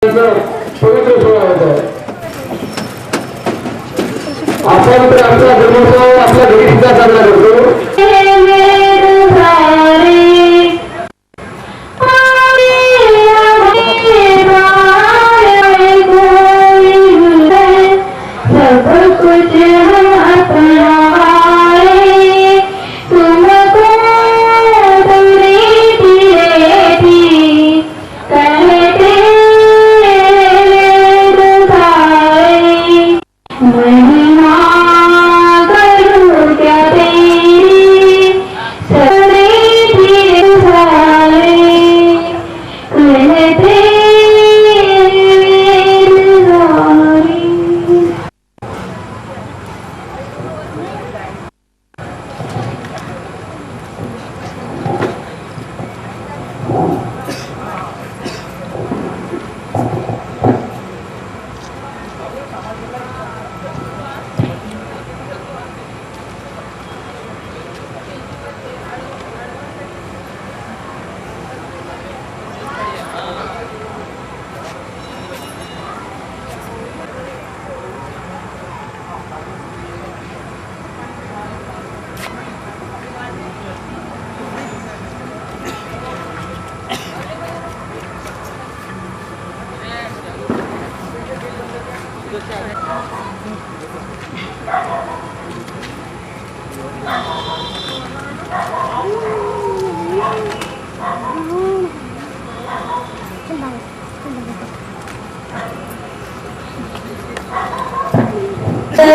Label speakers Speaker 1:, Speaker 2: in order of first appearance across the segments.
Speaker 1: पवित्र सोहळा होता. आपण तर आपला जन्मोत्सव आपल्या घरी सुद्धा साजरा करतो.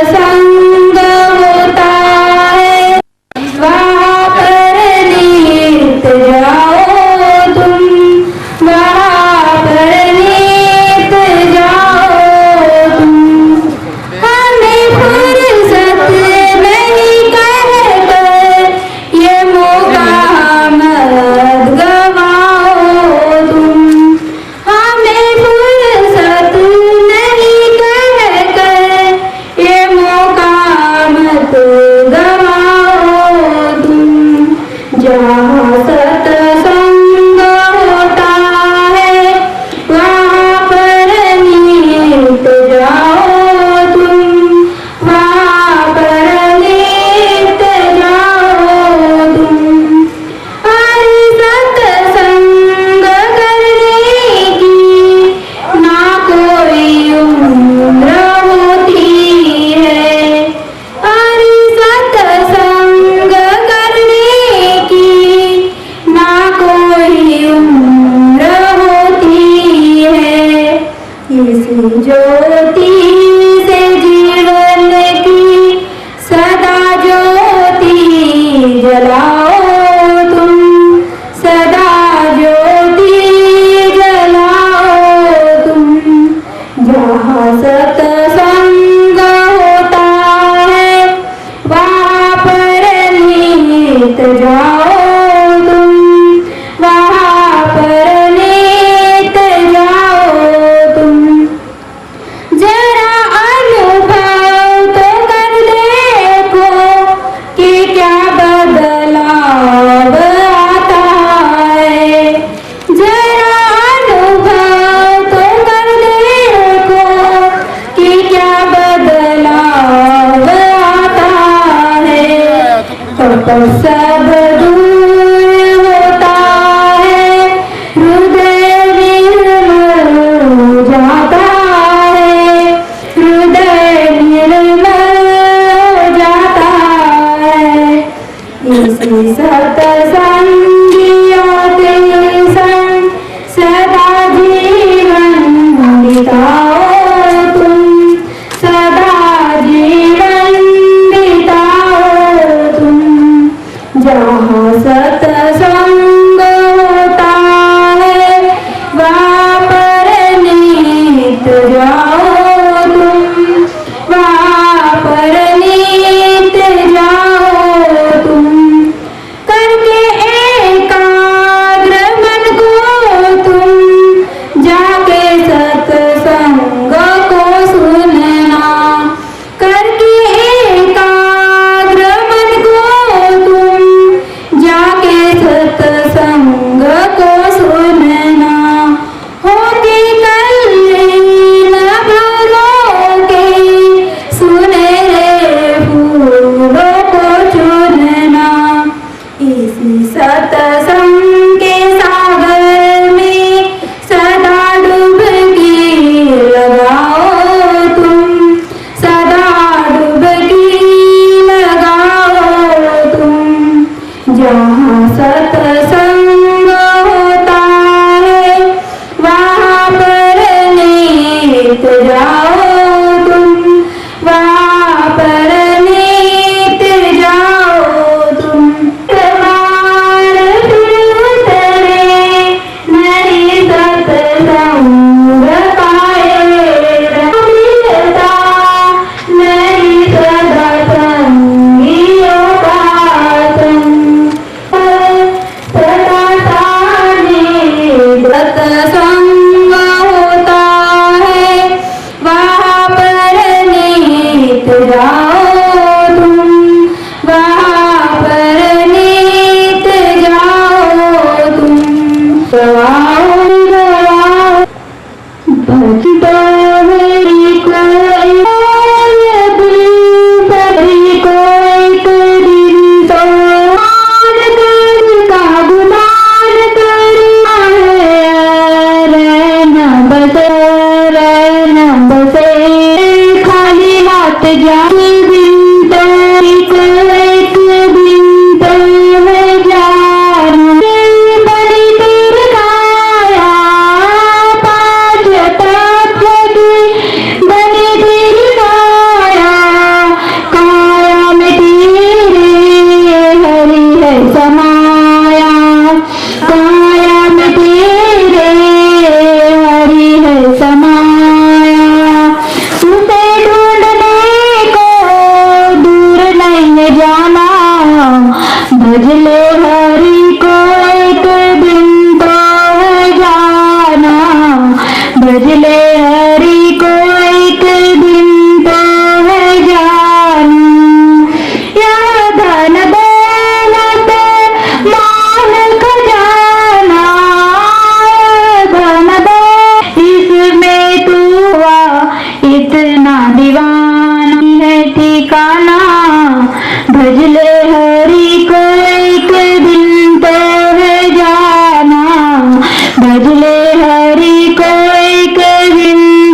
Speaker 2: संग होता है वहाँ पर नीत जाओ तुम, वहाँ पर नीत जाओ तुम। हमें फुर्सत नहीं कहकर ये मौका मत गवाओ तुम। हमें फुर्सत नहीं कहकर ये मौका मत गवाओ तुम। जहाँ सत्संग होता है वहाँ पर नीत जाओ तुम, वहाँ पर नीत जाओ तुम। हरि सत्संग करने की ना कोई उम्र होती है। हरि सत्संग करने की ना कोई उम्र होती है। इस ज्योति से जीवन की सदा ज्योति जलाओ तुम, सदा ज्योति जलाओ तुम। जहाँ सत्संग होता है वहाँ पर नीत जाओ तुम, वहाँ पर नीत जाओ तुम। जरा नित जाओ तुम, वहाँ पर नित जाओ तुम। सवार फिर उतरे नहीं सत्संग पाएगा, मिलता नहीं सदा संगियों का संग। सदा सत्संग होता है, वहाँ पर नित जाओ तुम, वहाँ पर नित जाओ तुम। गवाओ गवाओ भजता मेरी कोई दिल सभी कोई दिन तो मान कर का गुमान कर रहना बसे खाली हाथ जाए दिन तो एक दिन तो है जाना बड़ी तीर काया पाँच तत्व की बड़ी तीर काया में तेरे हरि है समाया, काया में तेरे हरि है समाया। उसे ढूंढने को दूर नहीं जाना, भज ले हरि को एक दिन तो है जाना, भज ले हरि को एक दिन तो है जाना। यह धन दौलत मान खजाना, धन दौलत इसमें तू हुआ इतना दीवाना है ठिकाना, भज ले हरि को एक दिन तो है जाना, भज ले हरि को एक दिन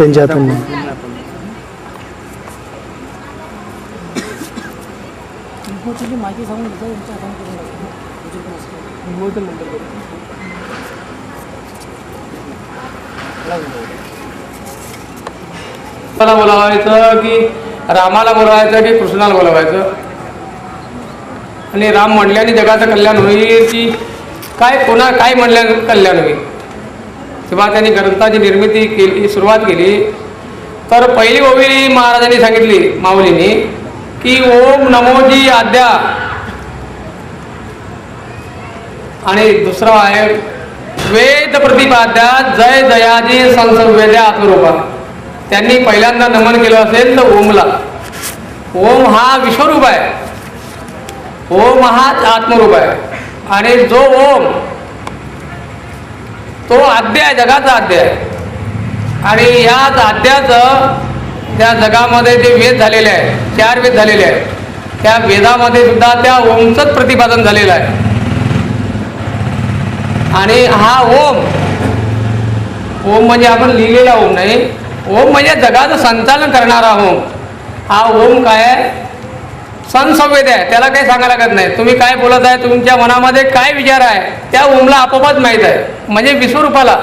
Speaker 3: त्यांच्या हातून नाही.
Speaker 1: मला बोलावायचं की रामाला बोलावायचं की कृष्णाला बोलावायचं, आणि राम म्हणल्याने जगाचं कल्याण होईल की काय काय म्हणल्याने कल्याण होईल. तेव्हा त्यांनी ग्रंथाची निर्मिती केली, सुरुवात केली. तर पहिली ओवी महाराजांनी सांगितली माऊलींनी की ओम नमोजी आद्या, आणि दुसरं आहे वेद प्रतिपाद्या जय जयाजी संसर्वेद्या आत्मरूपा. त्यांनी पहिल्यांदा नमन केलं असेल तर ओमला. ओम हा विश्वरूप आहे, ओम हाच आत्मरूप आहे, आणि जो ओम तो आद्य आहे, जगाचा आद्य आहे. आणि याच आद्याचं त्या जगामध्ये जे वेद झालेले आहे, 4 वेद झालेले आहेत, त्या वेदामध्ये सुद्धा त्या ओमचंच प्रतिपादन झालेलं आहे. आणि हा ओम, ओम म्हणजे आपण लिहिलेला ओम नाही, ओम म्हणजे जगाचं संचालन करणारा ओम. हा ओम काय आहे, संसंवेद आहे, त्याला काही सांगायला लागत नाही. तुम्ही काय बोलत आहे, तुमच्या मनामध्ये काय विचार आहे, त्या ओमला आपोआपच माहीत आहे, म्हणजे विश्वरूपाला.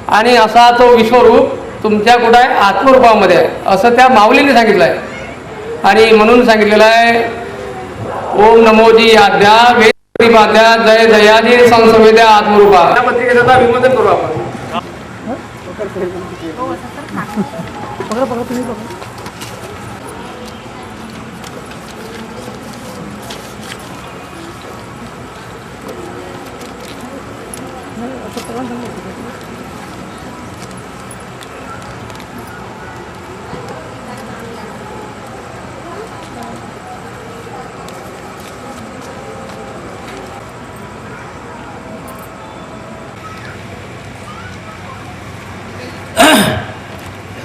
Speaker 1: आणि असा तो विश्वरूप तुमच्या कुठं आहे, आत्मरूपामध्ये आहे, असं त्या माऊलीने सांगितलं आहे. आणि म्हणून सांगितलेलं आहे ओम नमोजी आद्या वेद प्रतिपाद्या जय जयाजी संसंवेद्या आत्मरूपा. या पत्रिकेचा विमोचन करू आपण.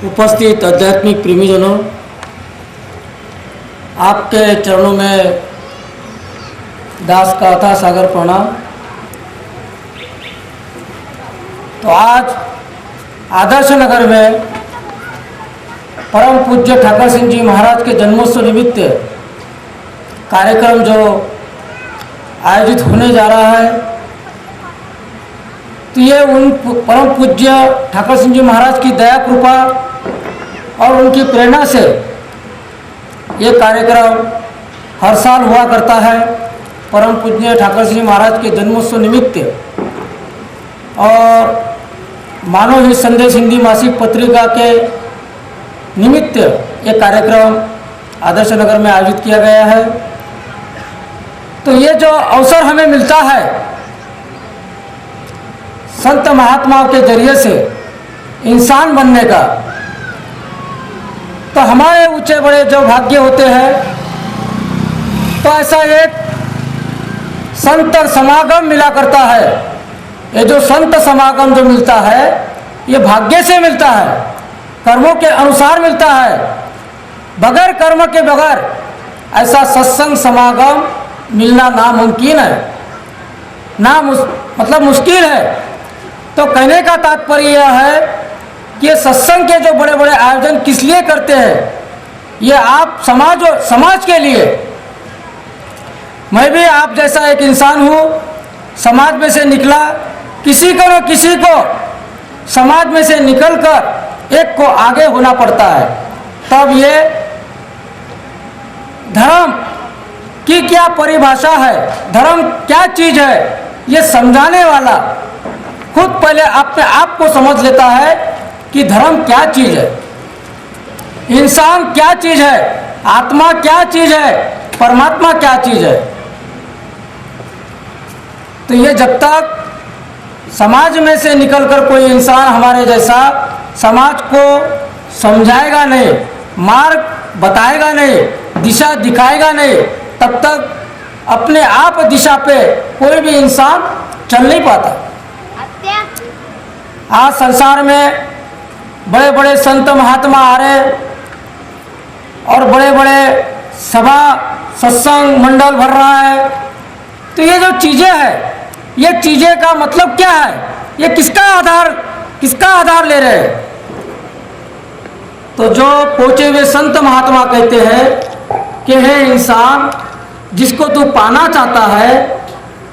Speaker 4: उपस्थित आध्यात्मिक प्रेमीजनों, आपके चरणों में दास का अथाह सागर प्रणाम। तो आज आदर्श नगर में परम पूज्य ठाकर सिंह जी महाराज के जन्मोत्सव निमित्त कार्यक्रम जो आयोजित होने जा रहा है, तो ये उन परम पूज्य ठाकर सिंह जी महाराज की दया कृपा और उनकी प्रेरणा से ये कार्यक्रम हर साल हुआ करता है। परम पूज्य ठाकर सिंह महाराज के जन्मोत्सव निमित्त और मानव ही संदेश हिंदी मासिक पत्रिका के निमित्त ये कार्यक्रम आदर्श नगर में आयोजित किया गया है। तो ये जो अवसर हमें मिलता है संत महात्माओं के जरिए से इंसान बनने का, तो हमारे ऊंचे बड़े जो भाग्य होते हैं, तो ऐसा एक संत समागम मिला करता है। ये जो संत समागम जो मिलता है, ये भाग्य से मिलता है, कर्मों के अनुसार मिलता है। बगैर कर्म के बगैर ऐसा सत्संग समागम मिलना नामुमकिन है, मतलब मुश्किल है। तो कहने का तात्पर्य यह है कि ये सत्संग के जो बड़े बड़े आयोजन किस लिए करते हैं, ये आप समाज के लिए। मैं भी आप जैसा एक इंसान हूँ, समाज में से निकला, किसी को न किसी को समाज में से निकलकर एक को आगे होना पड़ता है। तब ये धर्म की क्या परिभाषा है, धर्म क्या चीज़ है, ये समझाने वाला खुद पहले अपने आप को समझ लेता है कि धर्म क्या चीज़ है, इंसान क्या चीज़ है, आत्मा क्या चीज़ है, परमात्मा क्या चीज़ है। तो ये जब तक समाज में से निकलकर कोई इंसान हमारे जैसा समाज को समझाएगा नहीं, मार्ग बताएगा नहीं, दिशा दिखाएगा नहीं, तब तक अपने आप दिशा पे कोई भी इंसान चल नहीं पाता। आज संसार में बड़े बड़े संत महात्मा आ रहे और बड़े बड़े सभा सत्संग मंडल भर रहा है। तो ये जो चीज़ें हैं, ये चीज़ें का मतलब क्या है, ये किसका आधार ले रहे हैं। तो जो पहुंचे हुए संत महात्मा कहते हैं कि हे इंसान, जिसको तू पाना चाहता है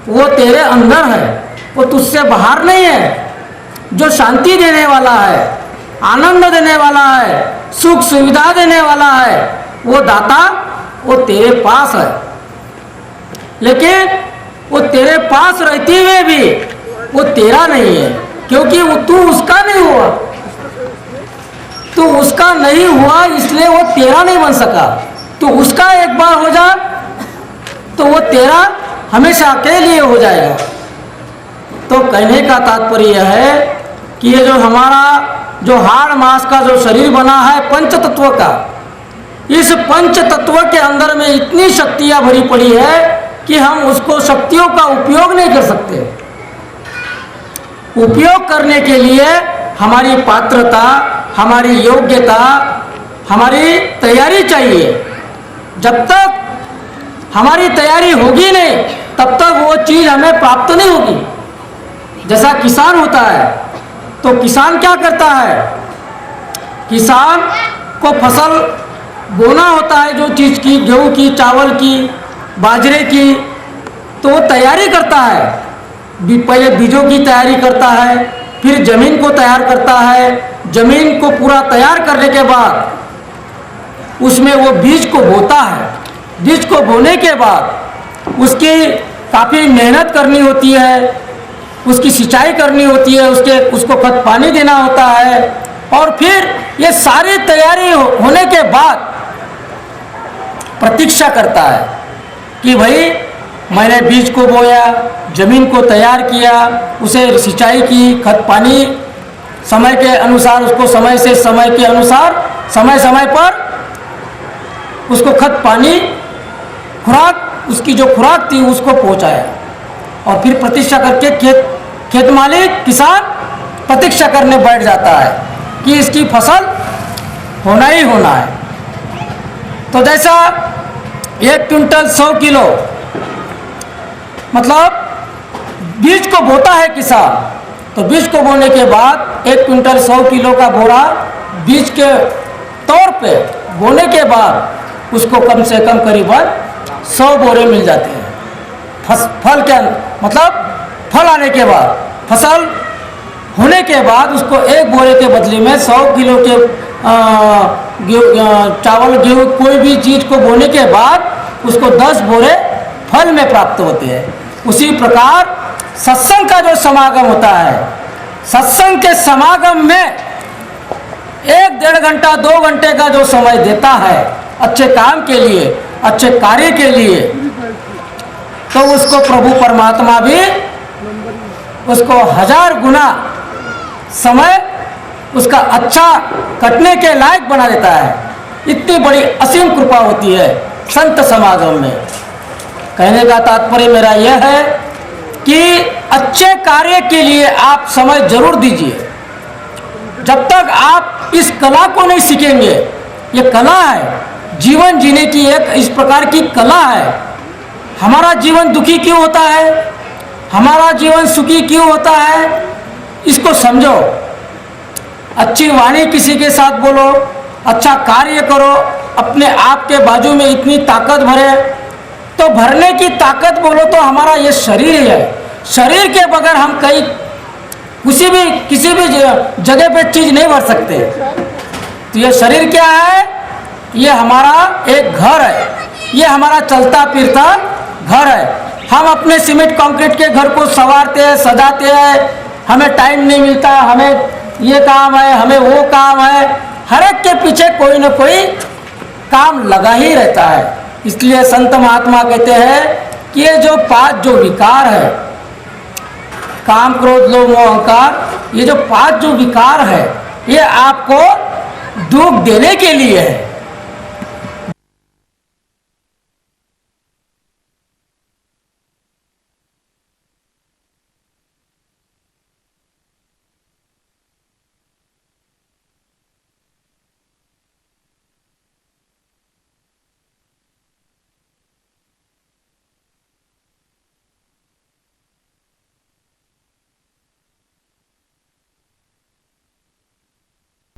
Speaker 4: वो तेरे अंदर है, वो तुझसे बाहर नहीं है। जो शांति देने वाला है, आनंद देने वाला है, सुख सुविधा देने वाला है, वो दाता वो तेरे पास है। लेकिन वो तेरे पास रहते हुए भी वो तेरा नहीं है, क्योंकि वो तू उसका नहीं हुआ। तू उसका नहीं हुआ इसलिए वो तेरा नहीं बन सका। तू उसका एक बार हो जा तो वो तेरा हमेशा के लिए हो जाएगा। तो कहने का तात्पर्य यह है कि ये जो हमारा जो हाड़ मांस का जो शरीर बना है पंच तत्व का, इस पंच तत्व के अंदर में इतनी शक्तियां भरी पड़ी है कि हम उसको शक्तियों का उपयोग नहीं कर सकते। उपयोग करने के लिए हमारी पात्रता, हमारी योग्यता, हमारी तैयारी चाहिए। जब तक हमारी तैयारी होगी नहीं तब तक वो चीज़ हमें प्राप्त नहीं होगी। जैसा किसान होता है तो किसान क्या करता है, किसान को फसल बोना होता है, जो चीज़ की, गेहूं की, चावल की, बाजरे की, तो वो तैयारी करता है। पहले बीजों की तैयारी करता है, फिर ज़मीन को तैयार करता है। ज़मीन को पूरा तैयार करने के बाद उसमें वो बीज को बोता है। बीज को बोने के बाद उसकी काफ़ी मेहनत करनी होती है, उसकी सिंचाई करनी होती है, उसको खत पानी देना होता है। और फिर ये सारी तैयारी होने के बाद प्रतीक्षा करता है कि भाई मैंने बीज को बोया, ज़मीन को तैयार किया, उसे सिंचाई की, खत पानी समय के अनुसार, उसको समय से समय के अनुसार समय समय पर उसको खत पानी, खुराक, उसकी जो खुराक थी उसको पहुंचाया। और फिर प्रतीक्षा करके खेत मालिक, किसान प्रतीक्षा करने बैठ जाता है कि इसकी फसल होना ही होना है। तो जैसा 1 क्विंटल 100 किलो मतलब बीज को बोता है किसान, तो बीज को बोने के बाद 1 क्विंटल 100 किलो का बोरा बीज के तौर पे बोने के बाद उसको कम से कम करीबन 100 बोरे मिल जाते हैं। फल के मतलब फल आने के बाद, फसल होने के बाद उसको 1 बोरे के बदले में 100 किलो के चावल, गेहूँ, कोई भी चीज़ को बोने के बाद उसको 10 बोरे फल में प्राप्त होते हैं। उसी प्रकार सत्संग का जो समागम होता है, सत्संग के समागम में 1-1.5 घंटा 2 घंटे का जो समय देता है अच्छे काम के लिए, अच्छे कार्य के लिए, तो उसको प्रभु परमात्मा भी उसको 1000 गुना समय उसका अच्छा कटने के लायक बना देता है। इतनी बड़ी असीम कृपा होती है संत समागम में। कहने का तात्पर्य मेरा यह है कि अच्छे कार्य के लिए आप समय जरूर दीजिए। जब तक आप इस कला को नहीं सीखेंगे, ये कला है, जीवन जीने की एक इस प्रकार की कला है। हमारा जीवन दुखी क्यों होता है, हमारा जीवन सुखी क्यों होता है, इसको समझो। अच्छी वाणी किसी के साथ बोलो, अच्छा कार्य करो, अपने आप के बाजू में इतनी ताकत भरे, तो भरने की ताकत बोलो तो हमारा ये शरीर है। शरीर के बगैर हम कहीं किसी भी जगह पे चीज नहीं भर सकते। तो ये शरीर क्या है, ये हमारा एक घर है, ये हमारा चलता फिरता घर है। हम अपने सीमेंट कंक्रीट के घर को संवारते हैं, सजाते हैं, हमें टाइम नहीं मिलता, हमें ये काम है, हमें वो काम है, हर एक के पीछे कोई ना कोई काम लगा ही रहता है। इसलिए संत महात्मा कहते हैं कि ये जो 5 जो विकार है, काम, क्रोध, लोभ, मोह, अहंकार, ये जो 5 जो विकार है, ये आपको दुख देने के लिए है।